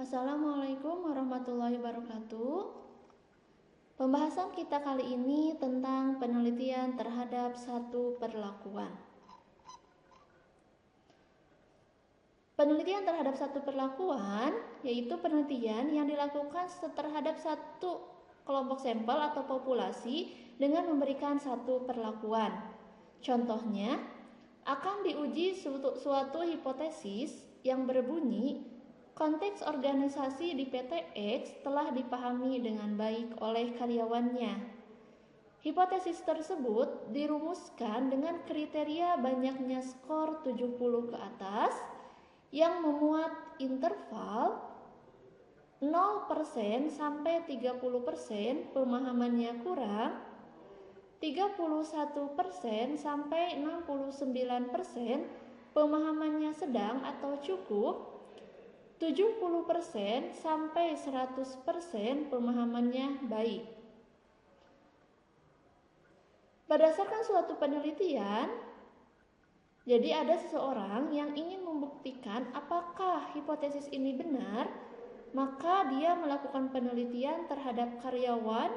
Assalamualaikum warahmatullahi wabarakatuh. Pembahasan kita kali ini tentang penelitian terhadap satu perlakuan. Penelitian terhadap satu perlakuan yaitu penelitian yang dilakukan terhadap satu kelompok sampel atau populasi dengan memberikan satu perlakuan. Contohnya, akan diuji suatu hipotesis yang berbunyi konteks organisasi di PT X telah dipahami dengan baik oleh karyawannya. Hipotesis tersebut dirumuskan dengan kriteria banyaknya skor 70 ke atas yang memuat interval 0% sampai 30% pemahamannya kurang, 31% sampai 69% pemahamannya sedang atau cukup, 70% sampai 100% pemahamannya baik. Berdasarkan suatu penelitian, jadi ada seseorang yang ingin membuktikan apakah hipotesis ini benar, maka dia melakukan penelitian terhadap karyawan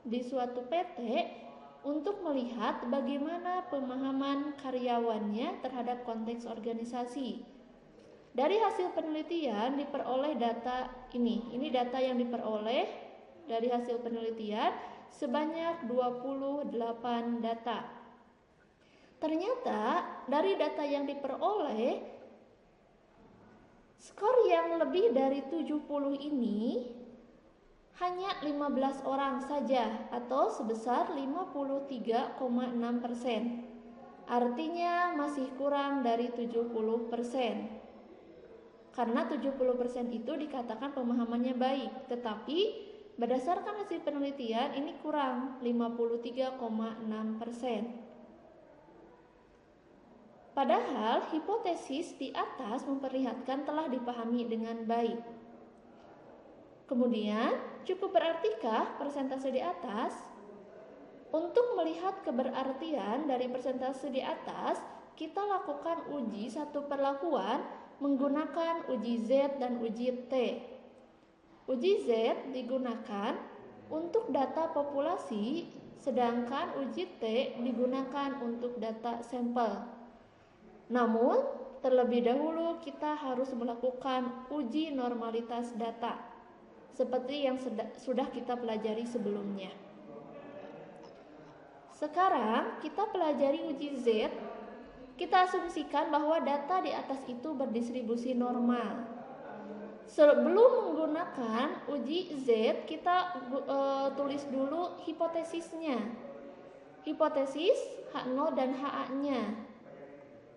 di suatu PT untuk melihat bagaimana pemahaman karyawannya terhadap konteks organisasi. Dari hasil penelitian diperoleh data ini data yang diperoleh dari hasil penelitian sebanyak 28 data. Ternyata dari data yang diperoleh, skor yang lebih dari 70 ini hanya 15 orang saja atau sebesar 53,6%. Artinya masih kurang dari 70%. Karena 70% itu dikatakan pemahamannya baik, tetapi berdasarkan hasil penelitian ini kurang 53,6%. Padahal hipotesis di atas memperlihatkan telah dipahami dengan baik. Kemudian, cukup berartikah persentase di atas? Untuk melihat keberartian dari persentase di atas, kita lakukan uji satu perlakuan menggunakan uji Z dan uji T. Uji Z digunakan untuk data populasi, sedangkan uji T digunakan untuk data sampel. Namun, terlebih dahulu kita harus melakukan uji normalitas data, seperti yang sudah kita pelajari sebelumnya. Sekarang kita pelajari uji Z. Kita asumsikan bahwa data di atas itu berdistribusi normal. Sebelum menggunakan uji Z, kita tulis dulu hipotesisnya. Hipotesis H0 dan HA-nya.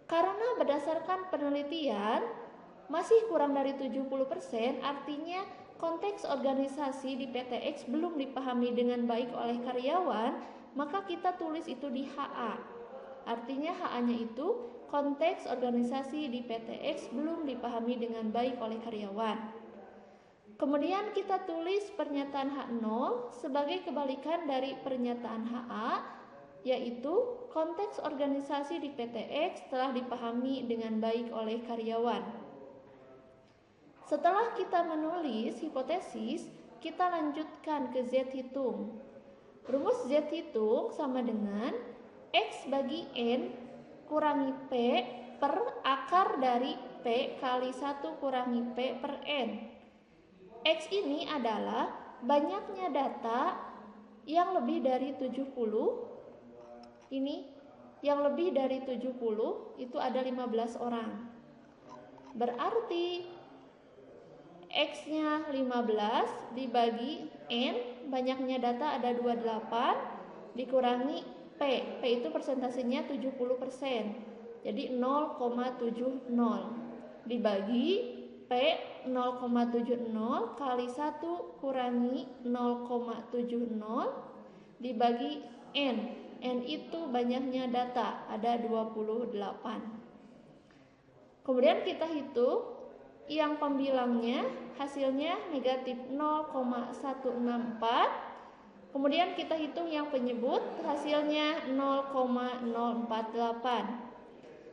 Karena berdasarkan penelitian masih kurang dari 70%, artinya konteks organisasi di PT X belum dipahami dengan baik oleh karyawan, maka kita tulis itu di HA. Artinya HA-nya itu konteks organisasi di PT X belum dipahami dengan baik oleh karyawan. Kemudian kita tulis pernyataan H0 sebagai kebalikan dari pernyataan HA, yaitu konteks organisasi di PT X telah dipahami dengan baik oleh karyawan. Setelah kita menulis hipotesis, kita lanjutkan ke Z hitung. Rumus Z hitung sama dengan X bagi N kurangi P per akar dari P kali 1 kurangi P per N. X ini adalah banyaknya data yang lebih dari 70. Ini yang lebih dari 70 itu ada 15 orang. Berarti X-nya 15 dibagi N, banyaknya data ada 28 dikurangi P itu persentasenya 70%. Jadi 0,70 dibagi P 0,70 kali 1 kurangi 0,70 dibagi N. N itu banyaknya data, ada 28. Kemudian kita hitung yang pembilangnya, hasilnya negatif 0,164. Kemudian kita hitung yang penyebut, hasilnya 0,048.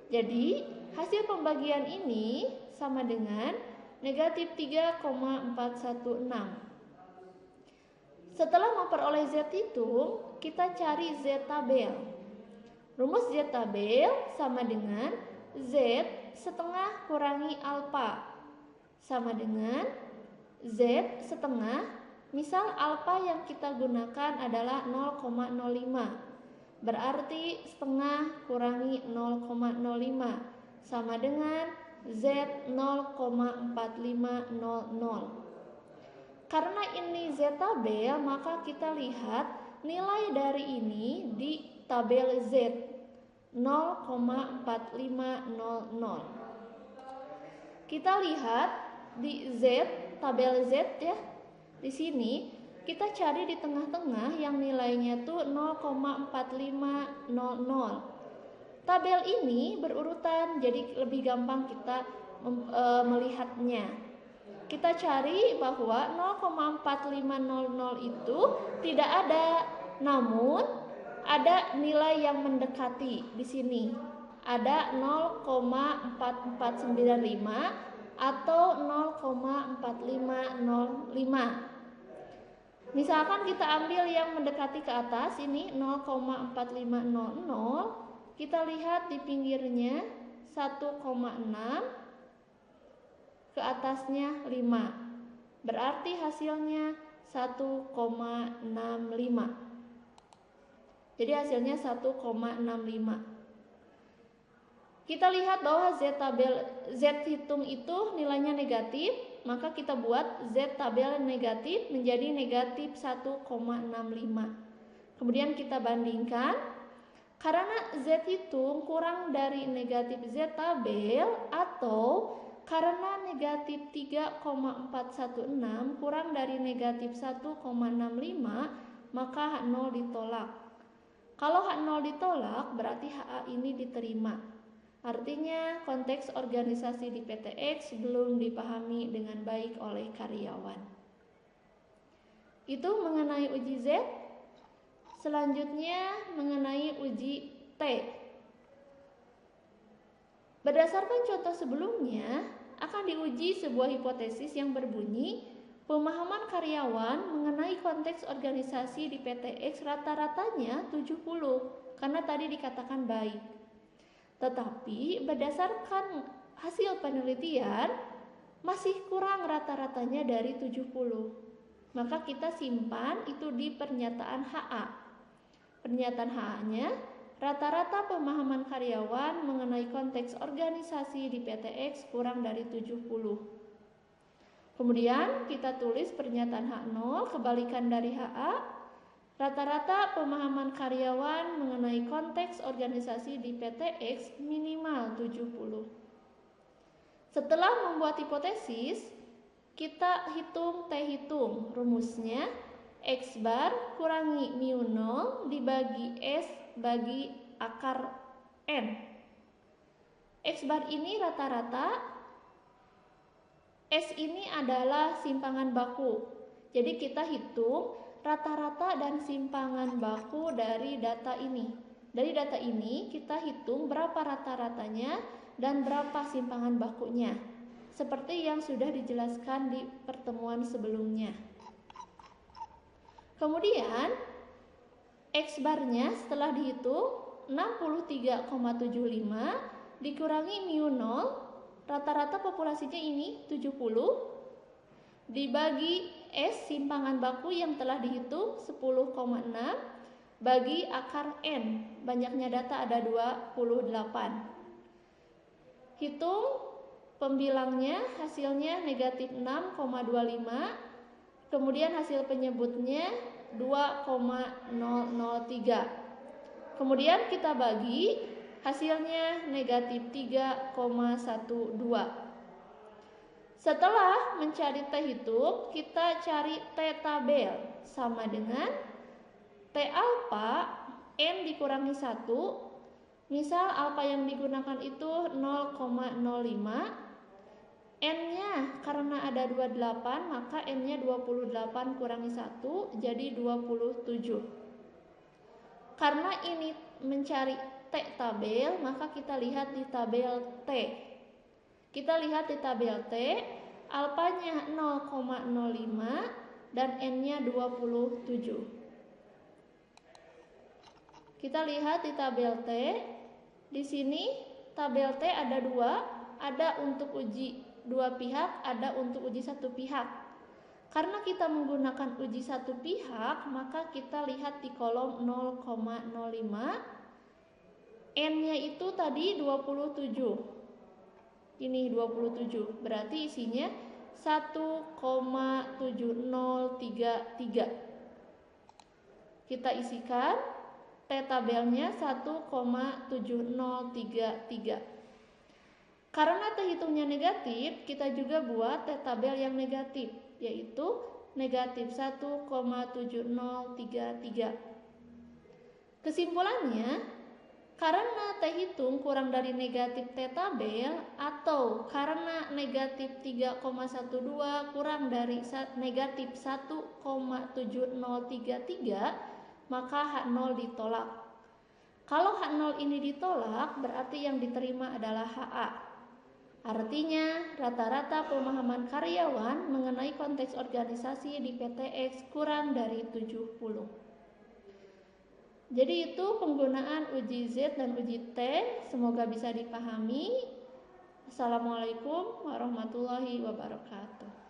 Jadi hasil pembagian ini sama dengan negatif 3,416. Setelah memperoleh Z hitung, kita cari Z tabel. Rumus Z tabel sama dengan Z setengah kurangi alfa sama dengan Z setengah, misal alfa yang kita gunakan adalah 0,05. Berarti setengah kurangi 0,05 sama dengan Z 0,4500. Karena ini Z tabel, maka kita lihat nilai dari ini di tabel Z 0,4500. Kita lihat di Z, tabel Z ya. Di sini kita cari di tengah-tengah yang nilainya tuh 0,4500. Tabel ini berurutan, jadi lebih gampang kita melihatnya. Kita cari bahwa 0,4500 itu tidak ada, namun ada nilai yang mendekati di sini. Ada 0,4495 atau 0,4505. Misalkan kita ambil yang mendekati ke atas, ini 0,4500, kita lihat di pinggirnya 1,6, ke atasnya 5. Berarti hasilnya 1,65. Jadi hasilnya 1,65. Kita lihat bahwa Z hitung itu nilainya negatif, maka kita buat Z tabel negatif menjadi negatif 1,65. Kemudian kita bandingkan, karena Z hitung kurang dari negatif Z tabel atau karena negatif 3,416 kurang dari negatif 1,65, maka H0 ditolak. Kalau H0 ditolak, berarti HA ini diterima. Artinya konteks organisasi di PTX belum dipahami dengan baik oleh karyawan. Itu mengenai uji Z. Selanjutnya mengenai uji T. Berdasarkan contoh sebelumnya, akan diuji sebuah hipotesis yang berbunyi pemahaman karyawan mengenai konteks organisasi di PTX rata-ratanya 70, karena tadi dikatakan baik. Tetapi berdasarkan hasil penelitian masih kurang rata-ratanya dari 70. Maka kita simpan itu di pernyataan HA. Pernyataan HA-nya, rata-rata pemahaman karyawan mengenai konteks organisasi di PTX kurang dari 70. Kemudian kita tulis pernyataan H0, kebalikan dari HA. Rata-rata pemahaman karyawan mengenai konteks organisasi di PTX minimal 70. Setelah membuat hipotesis, kita hitung T hitung. Rumusnya X bar kurangi mu 0 dibagi S bagi akar N. X bar ini rata-rata, S ini adalah simpangan baku. Jadi kita hitung rata-rata dan simpangan baku dari data ini. Dari data ini kita hitung berapa rata-ratanya dan berapa simpangan bakunya, seperti yang sudah dijelaskan di pertemuan sebelumnya. Kemudian X barnya setelah dihitung 63,75 dikurangi mu 0, rata-rata populasinya ini 70, dibagi S simpangan baku yang telah dihitung 10,6 bagi akar N, banyaknya data ada 28. Hitung pembilangnya, hasilnya negatif 6,25, kemudian hasil penyebutnya 2,003. Kemudian kita bagi, hasilnya negatif 3,12. Setelah mencari T hitung, kita cari T tabel sama dengan T alfa N dikurangi 1. Misal alfa yang digunakan itu 0,05. N-nya karena ada 28, maka N-nya 28 kurangi 1 jadi 27. Karena ini mencari T tabel, maka kita lihat di tabel T. Kita lihat di tabel T, alfanya 0,05 dan N-nya 27. Kita lihat di tabel T. Di sini tabel T ada dua, ada untuk uji dua pihak, ada untuk uji satu pihak. Karena kita menggunakan uji satu pihak, maka kita lihat di kolom 0,05. N-nya itu tadi 27. Ini 27, berarti isinya 1,7033. Kita isikan T tabelnya 1,7033. Karena T hitungnya negatif, kita juga buat T tabel yang negatif, yaitu negatif 1,7033. Kesimpulannya, karena T hitung kurang dari negatif T tabel atau karena negatif 3,12 kurang dari negatif 1,7033, maka H0 ditolak. Kalau H0 ini ditolak, berarti yang diterima adalah HA. Artinya, rata-rata pemahaman karyawan mengenai konteks organisasi di PTX kurang dari 70. Jadi itu penggunaan uji Z dan uji T, semoga bisa dipahami. Assalamualaikum warahmatullahi wabarakatuh.